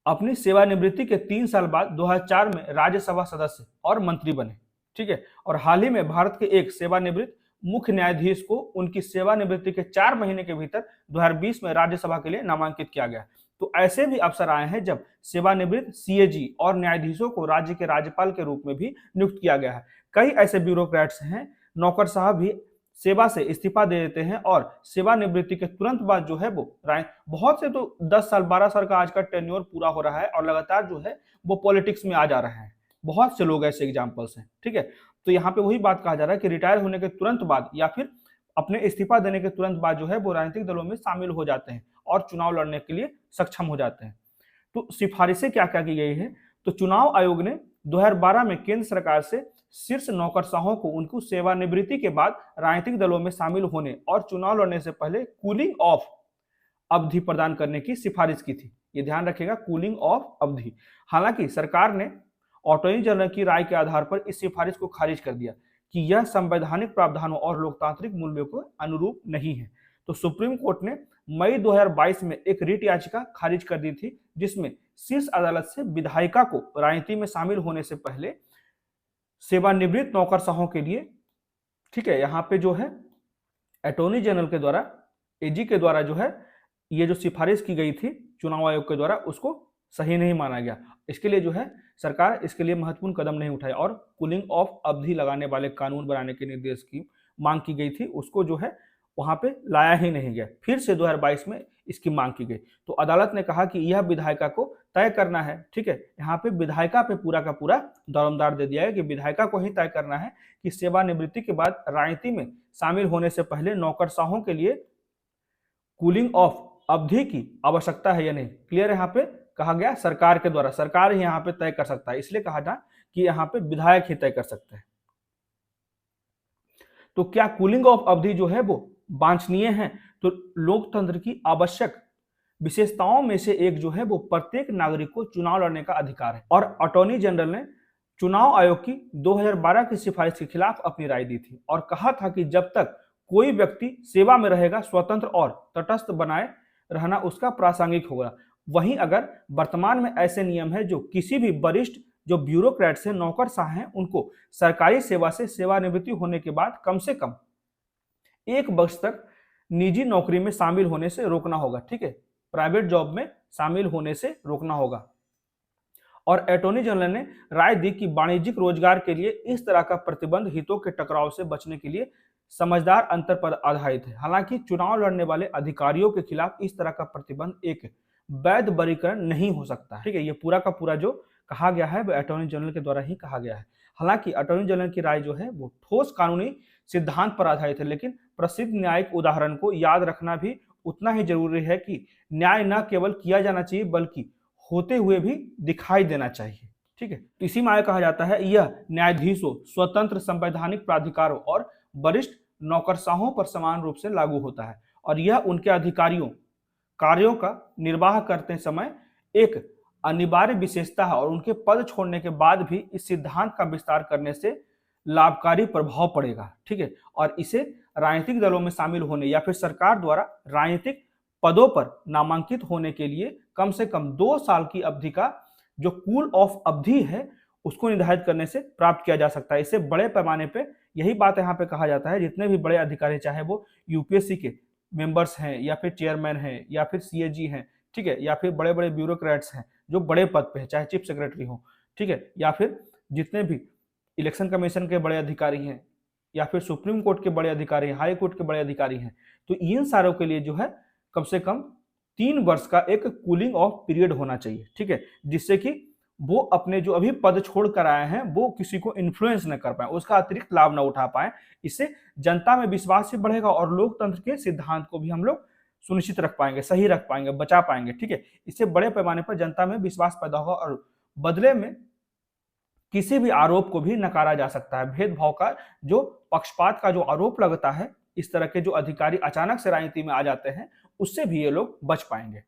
अपनी सेवानिवृत्ति के 3 साल बाद 2004 में राज्यसभा सदस्य और मंत्री बने। ठीक है, और हाल ही में भारत के एक सेवानिवृत्त मुख्य न्यायाधीश को उनकी सेवानिवृत्ति के 4 महीने के भीतर 2020 में राज्यसभा के लिए नामांकित किया गया। तो ऐसे भी अवसर आए हैं जब सेवानिवृत्त सीएजी और न्यायाधीशों को राज्य के राज्यपाल के रूप में भी नियुक्त किया गया है। कई ऐसे ब्यूरोक्रेट्स हैं, नौकरशाह भी सेवा से इस्तीफा दे देते हैं और सेवानिवृत्ति के तुरंत बाद जो है वो बहुत से तो 10 साल 12 साल का आज का टेन्योर पूरा हो रहा है और लगातार जो है वो पॉलिटिक्स में आ जा रहे हैं। बहुत से लोग ऐसे एग्जाम्पल्स हैं। ठीक है, तो यहाँ पे वही बात कहा जा रहा है कि रिटायर होने के तुरंत बाद या फिर अपने इस्तीफा देने के तुरंत बाद जो है वो राजनीतिक दलों में शामिल हो जाते हैं और चुनाव लड़ने के लिए सक्षम हो जाते हैं। तो सिफारिशें क्या क्या की गई है? तो चुनाव आयोग ने 2012 में केंद्र सरकार से शीर्ष नौकरशाहों को उनको सेवानिवृत्ति के बाद राजनीतिक दलों में शामिल होने और चुनाव लड़ने से पहले कूलिंग ऑफ अवधि प्रदान करने की सिफारिश की थी। ये ध्यान रखिएगा, कूलिंग ऑफ अवधि। हालांकि सरकार ने अटॉर्नी जनरल की राय के आधार पर इस सिफारिश को खारिज कर दिया कि यह संवैधानिक प्रावधानों और लोकतांत्रिक मूल्यों को अनुरूप नहीं है। तो सुप्रीम कोर्ट ने मई 2022 में एक रिट याचिका खारिज कर दी थी जिसमें शीर्ष अदालत से विधायिका को राजनीति में शामिल होने से पहले सेवानिवृत्त नौकरशाहों के लिए, ठीक है, यहाँ पे जो है अटॉर्नी जनरल के द्वारा, एजी के द्वारा जो है ये जो सिफारिश की गई थी चुनाव आयोग के द्वारा उसको सही नहीं माना गया। इसके लिए जो है सरकार इसके लिए महत्वपूर्ण कदम नहीं उठाई और कूलिंग ऑफ अवधि लगाने वाले कानून बनाने के निर्देश की मांग की गई थी, उसको जो है वहां पे लाया ही नहीं गया। फिर से 2022 में इसकी मांग की गई तो अदालत ने कहा कि यह विधायिका को तय करना है। ठीक है, यहाँ पे विधायिका पे पूरा का पूरा दारोमदार दे दिया है कि विधायिका को ही तय करना है कि सेवानिवृत्ति के बाद राजनीति में शामिल होने से पहले नौकरशाहों के लिए कूलिंग ऑफ अवधि की आवश्यकता है या नहीं। क्लियर, यहाँ पे कहा गया सरकार के द्वारा, सरकार ही यहाँ पे तय कर सकता है, इसलिए कहा था कि यहाँ पे विधायक ही तय कर सकते हैं। तो क्या कूलिंग ऑफ अवधि जो है वो वांछनीय है? तो लोकतंत्र की आवश्यक विशेषताओं में से एक जो है वो प्रत्येक नागरिक को चुनाव लड़ने का अधिकार है और अटॉर्नी जनरल ने चुनाव आयोग की 2012 की सिफारिश के खिलाफ अपनी राय दी थी और कहा था कि जब तक कोई व्यक्ति सेवा में रहेगा स्वतंत्र और तटस्थ बनाए रहना उसका प्रासंगिक होगा। वहीं अगर वर्तमान में ऐसे नियम है जो किसी भी वरिष्ठ जो ब्यूरोक्रेट्स हैं, नौकरशाह हैं, उनको सरकारी सेवा से सेवानिवृत्ति होने के बाद कम से कम 1 वर्ष तक निजी नौकरी में शामिल होने से रोकना होगा। ठीक है, प्राइवेट जॉब में शामिल होने से रोकना होगा। और अटॉर्नी जनरल ने राय दी कि वाणिज्यिक रोजगार के लिए इस तरह का प्रतिबंध हितों के टकराव से बचने के लिए समझदार अंतर पर आधारित है। हालांकि चुनाव लड़ने वाले अधिकारियों के खिलाफ इस तरह का प्रतिबंध एक वैध वर्गीकरण नहीं हो सकता। ठीक है, ये पूरा का पूरा जो कहा गया है वह अटॉर्नी जनरल के द्वारा ही कहा गया है। हालांकि अटॉर्नी जनरल की राय जो है वो ठोस कानूनी सिद्धांत पर आधारित है, लेकिन प्रसिद्ध न्यायिक उदाहरण को याद रखना भी उतना ही जरूरी है कि न्याय न केवल किया जाना चाहिए बल्कि होते हुए भी दिखाई देना चाहिए। ठीक है, तो इसी में कहा जाता है यह न्यायाधीशों, स्वतंत्र संवैधानिक प्राधिकारों और वरिष्ठ नौकरशाहों पर समान रूप से लागू होता है और यह उनके अधिकारियों कार्यों का निर्वाह करते समय एक अनिवार्य विशेषता है और उनके पद छोड़ने के बाद भी इस सिद्धांत का विस्तार करने से लाभकारी प्रभाव पड़ेगा। ठीक है, और इसे राजनीतिक दलों में शामिल होने या फिर सरकार द्वारा राजनीतिक पदों पर नामांकित होने के लिए कम से कम 2 साल की अवधि का जो कूल ऑफ अवधि है उसको निर्धारित करने से प्राप्त किया जा सकता है। इसे बड़े पैमाने पे यही बात यहाँ पे कहा जाता है, जितने भी बड़े अधिकारी चाहे वो यूपीएससी के मेंबर्स हैं या फिर चेयरमैन हैं या फिर सीएजी हैं, ठीक है, या फिर बड़े बड़े ब्यूरोक्रेट्स हैं जो बड़े पद पे है, चाहे चीफ सेक्रेटरी हो, ठीक है, या फिर जितने भी इलेक्शन कमीशन के बड़े अधिकारी हैं या फिर सुप्रीम कोर्ट के बड़े अधिकारी हैं, हाई कोर्ट के बड़े अधिकारी हैं, तो इन सारों के लिए जो है कम से कम 3 वर्ष का एक कूलिंग ऑफ पीरियड होना चाहिए। ठीक है, जिससे कि वो अपने जो अभी पद छोड़ कर आए हैं वो किसी को इन्फ्लुएंस न कर पाए, उसका अतिरिक्त लाभ न उठा पाए। इससे जनता में विश्वास भी बढ़ेगा और लोकतंत्र के सिद्धांत को भी हम लोग सुनिश्चित रख पाएंगे, सही रख पाएंगे, बचा पाएंगे। ठीक है, इससे बड़े पैमाने पर जनता में विश्वास पैदा होगा और बदले में किसी भी आरोप को भी नकारा जा सकता है। भेदभाव का जो पक्षपात का जो आरोप लगता है, इस तरह के जो अधिकारी अचानक से राजनीति में आ जाते हैं, उससे भी ये लोग बच पाएंगे।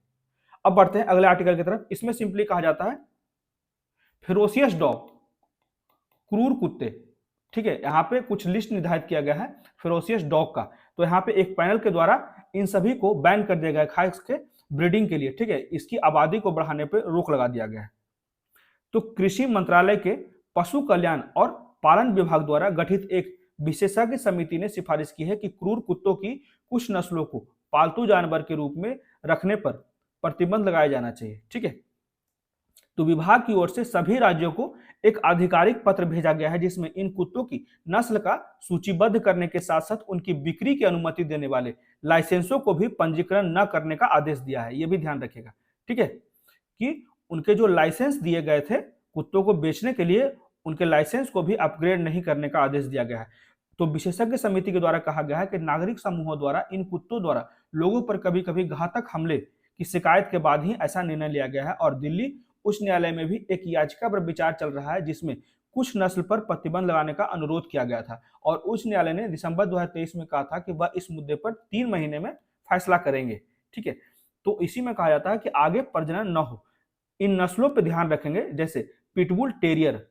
अब बढ़ते हैं अगले आर्टिकल की तरफ। इसमें सिंपली कहा जाता है फेरोसियस डॉग, क्रूर कुत्ते। ठीक है, यहाँ पे कुछ लिस्ट निर्धारित किया गया है फेरोसियस डॉग का, तो यहाँ पे एक पैनल के द्वारा इन सभी को बैन कर दिया गया है खास के ब्रीडिंग के लिए। ठीक है, इसकी आबादी को बढ़ाने पर रोक लगा दिया गया है। तो कृषि मंत्रालय के पशु कल्याण और पालन विभाग द्वारा गठित एक विशेषज्ञ समिति ने सिफारिश की है कि क्रूर कुत्तों की कुछ नस्लों को पालतू जानवर के रूप में रखने पर प्रतिबंध लगाया जाना चाहिए। ठीक है, तो विभाग की ओर से सभी राज्यों को एक आधिकारिक पत्र भेजा गया है जिसमें इन कुत्तों की नस्ल का सूचीबद्ध करने के साथ साथ उनकी बिक्री की अनुमति देने वाले लाइसेंसों को भी पंजीकरण न करने का आदेश दिया है। यह भी ध्यान रखिएगा, ठीक है, कि उनके जो लाइसेंस दिए गए थे कुत्तों को बेचने के लिए, उनके लाइसेंस को भी अपग्रेड नहीं करने का आदेश दिया गया है। तो विशेषज्ञ समिति के द्वारा कहा गया है कि नागरिक समूहों द्वारा इन कुत्तों द्वारा लोगों पर कभी कभी घातक हमले की शिकायत के बाद ही ऐसा निर्णय लिया गया है और दिल्ली उच्च न्यायालय में भी एक याचिका पर विचार चल रहा है जिसमें कुछ नस्ल पर प्रतिबंध लगाने का अनुरोध किया गया था और उच्च न्यायालय ने दिसंबर 2023 में कहा था कि वह इस मुद्दे पर 3 महीने में फैसला करेंगे। ठीक है, तो इसी में कहा जाता है कि आगे प्रजनन न हो, इन नस्लों पर ध्यान रखेंगे, जैसे पिटबुल टेरियर,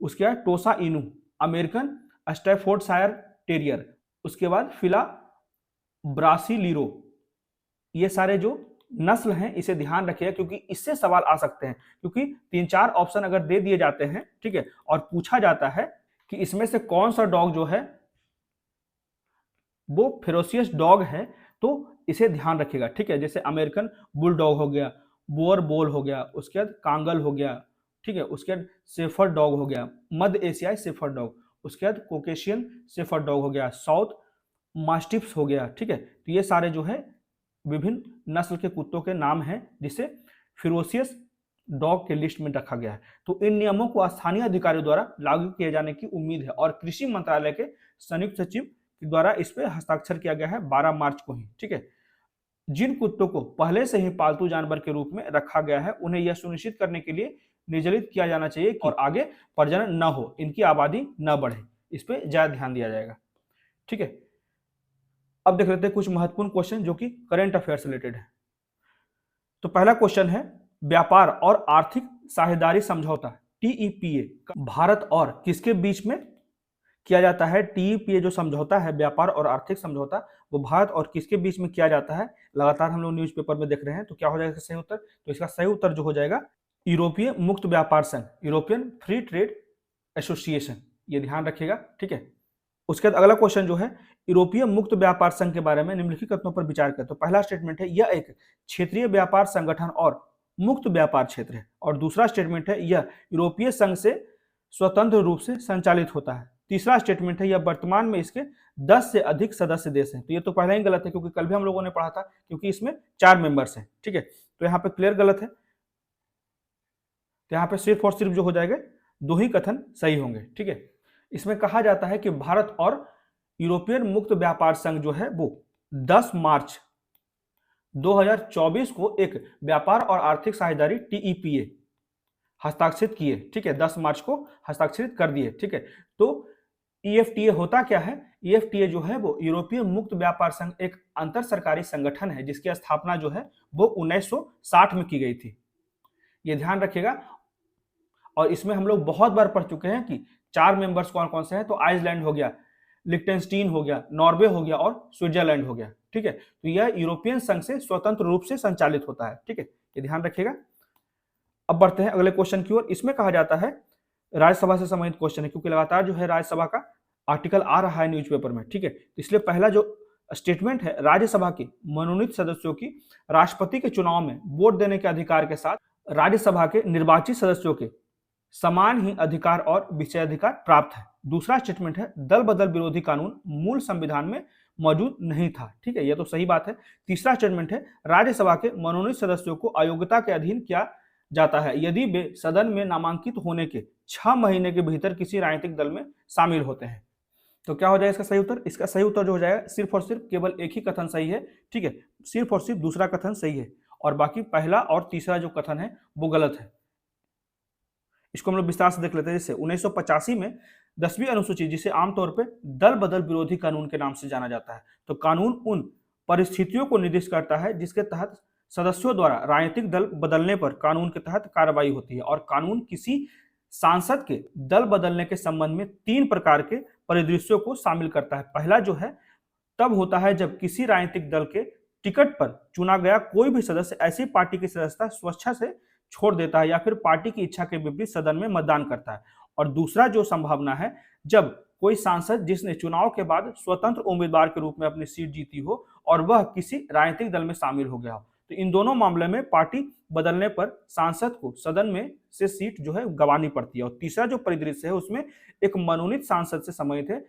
उसके बाद टोसा इनू, अमेरिकन स्टैफोर्डशायर टेरियर, उसके बाद फिला ब्रासिलिरो। ये सारे जो नस्ल हैं इसे ध्यान रखिएगा क्योंकि इससे सवाल आ सकते हैं, क्योंकि 3-4 ऑप्शन अगर दे दिए जाते हैं, ठीक है, और पूछा जाता है कि इसमें से कौन सा डॉग जो है वो फेरोसियस डॉग है, तो इसे ध्यान रखिएगा। ठीक है, जैसे अमेरिकन बुलडॉग हो गया, बोअर बोल हो गया, उसके बाद कांगल हो गया, ठीक है, उसके बाद सेफर डॉग हो गया, मध्य एशियाई सेफर डॉग, उसके बाद कोकेशियन सेफर डॉग हो गया, साउथ मास्टिफ्स हो गया। ठीक है, तो ये सारे जो है विभिन्न नस्ल के कुत्तों के नाम हैं जिसे फेरोसियस डॉग के लिस्ट में रखा गया है। तो इन नियमों को स्थानीय अधिकारियों द्वारा लागू किए जाने की उम्मीद है और कृषि मंत्रालय के संयुक्त सचिव के द्वारा इस पर हस्ताक्षर किया गया है 12 मार्च को ही। ठीक है, जिन कुत्तों को पहले से ही पालतू जानवर के रूप में रखा गया है उन्हें यह सुनिश्चित करने के लिए निर्जलित किया जाना चाहिए और आगे प्रजनन न हो, इनकी आबादी न बढ़े, इस पर ज्यादा ध्यान दिया जाएगा। ठीक है, अब देख लेते हैं कुछ महत्वपूर्ण क्वेश्चन जो कि करंट अफेयर से रिलेटेड है। तो पहला क्वेश्चन है व्यापार और आर्थिक साझेदारी समझौता टीईपीए भारत और किसके बीच में किया जाता है? टीईपीए जो समझौता है व्यापार और आर्थिक समझौता, वो भारत और किसके बीच में किया जाता है? लगातार हम लोग न्यूज़पेपर में देख रहे हैं। तो क्या हो जाएगा इसका सही उत्तर? तो इसका सही उत्तर जो हो जाएगा यूरोपीय मुक्त व्यापार संघ, यूरोपियन फ्री ट्रेड एसोसिएशन, ये ध्यान रखिएगा। ठीक है, उसके बाद अगला क्वेश्चन जो है यूरोपीय मुक्त व्यापार संघ के बारे में निम्नलिखित कथनों पर विचार करें। तो पहला स्टेटमेंट है यह एक क्षेत्रीय व्यापार संगठन और मुक्त व्यापार क्षेत्र है, और दूसरा स्टेटमेंट है यह यूरोपीय संघ से स्वतंत्र रूप से संचालित होता है। तीसरा स्टेटमेंट है यह वर्तमान में इसके 10 से अधिक सदस्य देश हैं। तो ये तो पहले ही गलत है क्योंकि कल भी हम लोगों ने पढ़ा था, क्योंकि इसमें 4 मेंबर्स हैं। ठीक है, तो यहाँ पे क्लियर गलत है, तो यहाँ पे सिर्फ और सिर्फ जो हो जाएगा 2 ही कथन सही होंगे। ठीक है, इसमें कहा जाता है कि भारत और यूरोपियन मुक्त व्यापार संघ जो है वो 10 मार्च 2024 को एक व्यापार और आर्थिक साझेदारी टीईपीए हस्ताक्षरित किए। ठीक है, 10 मार्च को हस्ताक्षरित कर दिए। ठीक है, तो EFTA होता क्या है? EFTA जो है वो यूरोपीय मुक्त व्यापार संघ एक अंतर सरकारी संगठन है जिसकी स्थापना जो है वो 1960 में की गई थी। ये ध्यान रखिएगा। और इसमें हम लोग बहुत बार पढ़ चुके हैं कि 4 मेंबर्स कौन कौन से हैं। तो आइसलैंड हो गया, लिक्टेनस्टीन हो गया, नॉर्वे हो गया और स्विट्जरलैंड हो गया। ठीक है, तो यह यूरोपियन संघ से स्वतंत्र रूप से संचालित होता है। ठीक है, ये ध्यान रखिएगा। अब बढ़ते हैं अगले क्वेश्चन की ओर। इसमें कहा जाता है, राज्यसभा से संबंधित क्वेश्चन है क्योंकि लगातार जो है राज्यसभा का आर्टिकल आ रहा है न्यूज़पेपर में। ठीक है, इसलिए पहला जो स्टेटमेंट है, राज्यसभा के मनोनीत सदस्यों की राष्ट्रपति के चुनाव में वोट देने के अधिकार के साथ राज्यसभा के निर्वाचित सदस्यों के समान ही अधिकार और विशेषाधिकार प्राप्त है। दूसरा स्टेटमेंट है, दल बदल विरोधी कानून मूल संविधान में मौजूद नहीं था। ठीक है, यह तो सही बात है। तीसरा स्टेटमेंट है, राज्यसभा के मनोनीत सदस्यों को अयोग्यता के अधीन किया जाता है यदि वे सदन में नामांकित होने के 6 महीने के भीतर किसी राजनीतिक दल में शामिल होते हैं। तो क्या हो जाएगा इसका सही उत्तर? इसका सही उत्तर जो हो जाएगा, सिर्फ और सिर्फ केवल एक ही कथन सही है। ठीक है, सिर्फ और सिर्फ दूसरा कथन सही है और बाकी पहला और तीसरा जो कथन है वो गलत है। इसको हम लोग विस्तार से देख लेते हैं। जैसे 1985 में 10वीं अनुसूची, जिसे आमतौर पर दल बदल विरोधी कानून के नाम से जाना जाता है, तो कानून उन परिस्थितियों को निर्दिष्ट करता है जिसके तहत सदस्यों द्वारा राजनीतिक दल बदलने पर कानून के तहत कार्रवाई होती है। और कानून किसी सांसद के दल बदलने के संबंध में 3 प्रकार के परिदृश्यों को शामिल करता है। पहला जो है तब होता है जब किसी राजनीतिक दल के टिकट पर चुना गया कोई भी सदस्य ऐसी पार्टी की सदस्यता स्वेच्छा से छोड़ देता है या फिर पार्टी की इच्छा के विपरीत सदन में मतदान करता है। और दूसरा जो संभावना है, जब कोई सांसद जिसने चुनाव के बाद स्वतंत्र उम्मीदवार के रूप में अपनी सीट जीती हो और वह किसी राजनीतिक दल में शामिल हो गया हो। तो इन दोनों मामले में पार्टी बदलने पर सांसद को सदन में से सीट जो है गंवानी पड़ती है। और तीसरा जो परिदृश्य है उसमें एक मनोनीत सांसद से संबंधित है।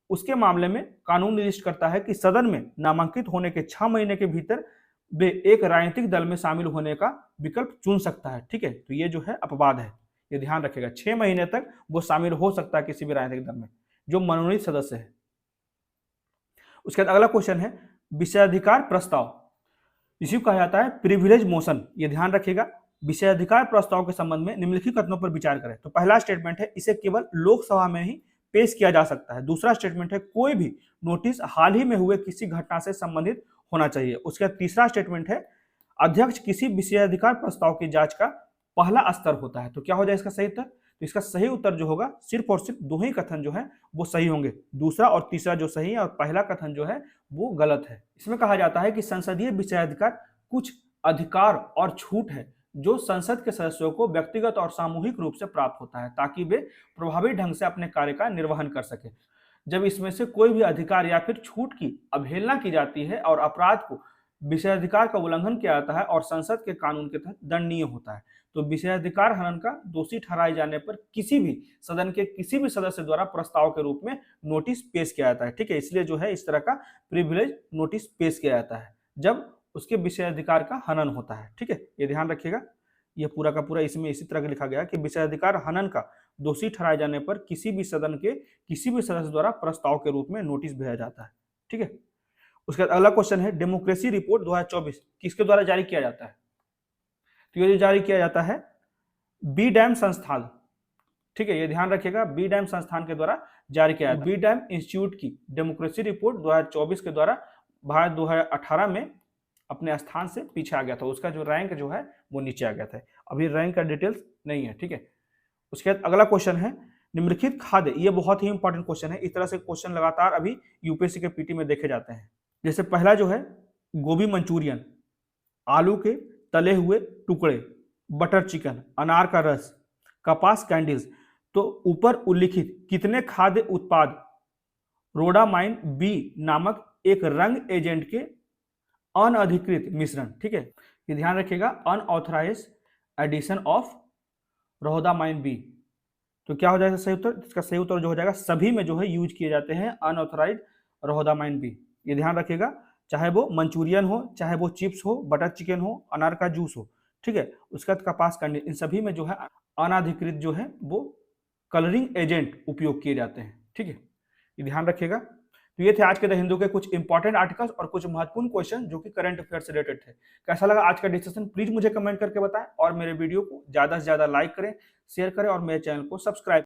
उसके मामले में कानून निर्दिष्ट करता है कि सदन में नामांकित होने के 6 महीने के भीतर वे एक राजनीतिक दल में शामिल होने का विकल्प चुन सकता है। ठीक है, तो ये जो है अपवाद है, ये ध्यान रखेगा। 6 महीने तक वो शामिल हो सकता है किसी भी राजनीतिक दल में, जो मनोनीत सदस्य है। उसके बाद अगला क्वेश्चन है विशेषाधिकार प्रस्ताव, इसी को कहा जाता है प्रिविलेज मोशन। ये ध्यान रखिएगा। विशेषाधिकार प्रस्ताव के संबंध में निम्नलिखित कथनों पर विचार करें। तो पहला स्टेटमेंट है, इसे केवल लोकसभा में ही पेश किया जा सकता है। दूसरा स्टेटमेंट है, कोई भी नोटिस हाल ही में हुए किसी घटना से संबंधित होना चाहिए। उसके बाद तीसरा स्टेटमेंट है, अध्यक्ष किसी विशेषाधिकार प्रस्ताव की जांच का पहला स्तर होता है। तो क्या हो जाए इसका सही उत्तर? तो इसका सही उत्तर जो होगा, सिर्फ और सिर्फ 2 ही कथन जो है वो सही होंगे। दूसरा और तीसरा जो सही है और पहला कथन जो है वो गलत है। इसमें कहा जाता है कि संसदीय विशेषाधिकार कुछ अधिकार और छूट है जो संसद के सदस्यों को व्यक्तिगत और सामूहिक रूप से प्राप्त होता है ताकि वे प्रभावी ढंग से अपने कार्य का निर्वहन कर सके। जब इसमें से कोई भी अधिकार या फिर छूट की अवहेलना की जाती है और अपराध को विशेषाधिकार का उल्लंघन किया जाता है और संसद के कानून के तहत दंडनीय होता है, तो विशेषाधिकार हनन का दोषी ठहराए जाने पर किसी भी सदन के किसी भी सदस्य द्वारा प्रस्ताव के रूप में नोटिस पेश किया जाता है। ठीक है, इसलिए जो है इस तरह का प्रिविलेज नोटिस पेश किया जाता है जब उसके विशेषाधिकार का हनन होता है। ठीक है, ये ध्यान रखिएगा। ये पूरा का पूरा इसमें इसी तरह का लिखा गया कि विशेषाधिकार हनन का दोषी ठहराए जाने पर किसी भी सदन के किसी भी सदस्य द्वारा प्रस्ताव के रूप में नोटिस भेजा जाता है। ठीक है, उसके बाद अगला क्वेश्चन है डेमोक्रेसी रिपोर्ट 2024 किसके द्वारा जारी किया जाता है? तो ये जारी किया जाता है बी डैम संस्थान। ठीक है, ये ध्यान रखिएगा, बी डैम संस्थान के द्वारा जारी किया जाता है। बी डैम इंस्टीट्यूट की डेमोक्रेसी रिपोर्ट 2024 के द्वारा भारत 2018 में अपने स्थान से पीछे आ गया था। उसका जो रैंक जो है वो नीचे आ गया था। अभी रैंक का डिटेल्स नहीं है। ठीक है, उसके बाद अगला क्वेश्चन है निम्नलिखित खाद्य, ये बहुत ही इंपॉर्टेंट क्वेश्चन है। इस तरह से क्वेश्चन लगातार अभी यूपीएससी के पीटी में देखे जाते हैं। जैसे पहला जो है गोभी मंचूरियन, आलू के तले हुए टुकड़े, बटर चिकन, अनार का रस, कपास कैंडल्स। तो ऊपर उल्लिखित कितने खाद्य उत्पाद रोडामाइन बी नामक एक रंग एजेंट के अनअधिकृत मिश्रण, ठीक है, ये ध्यान रखिएगा, unauthorized addition of rhodamine B. तो क्या हो जाएगा सही उत्तर? इसका सही उत्तर जो हो जाएगा, सभी में जो है यूज किए जाते हैं अनऑथराइज्ड रोडामाइन बी। ये ध्यान रखिएगा, चाहे वो मंचूरियन हो, चाहे वो चिप्स हो, बटर चिकन हो, अनार का जूस हो। ठीक है, उसका कपास कैंडी, इन सभी में जो है अनाधिकृत जो है वो कलरिंग एजेंट उपयोग किए जाते हैं। ठीक है, ये ध्यान रखिएगा। तो ये थे आज के द हिंदू के कुछ इंपॉर्टेंट आर्टिकल्स और कुछ महत्वपूर्ण क्वेश्चन जो कि करंट अफेयर से रिलेटेड थे। कैसा लगा आज का डिस्कशन प्लीज मुझे कमेंट करके बताएं और मेरे वीडियो को ज्यादा से ज्यादा लाइक करें, शेयर करें और मेरे चैनल को सब्सक्राइब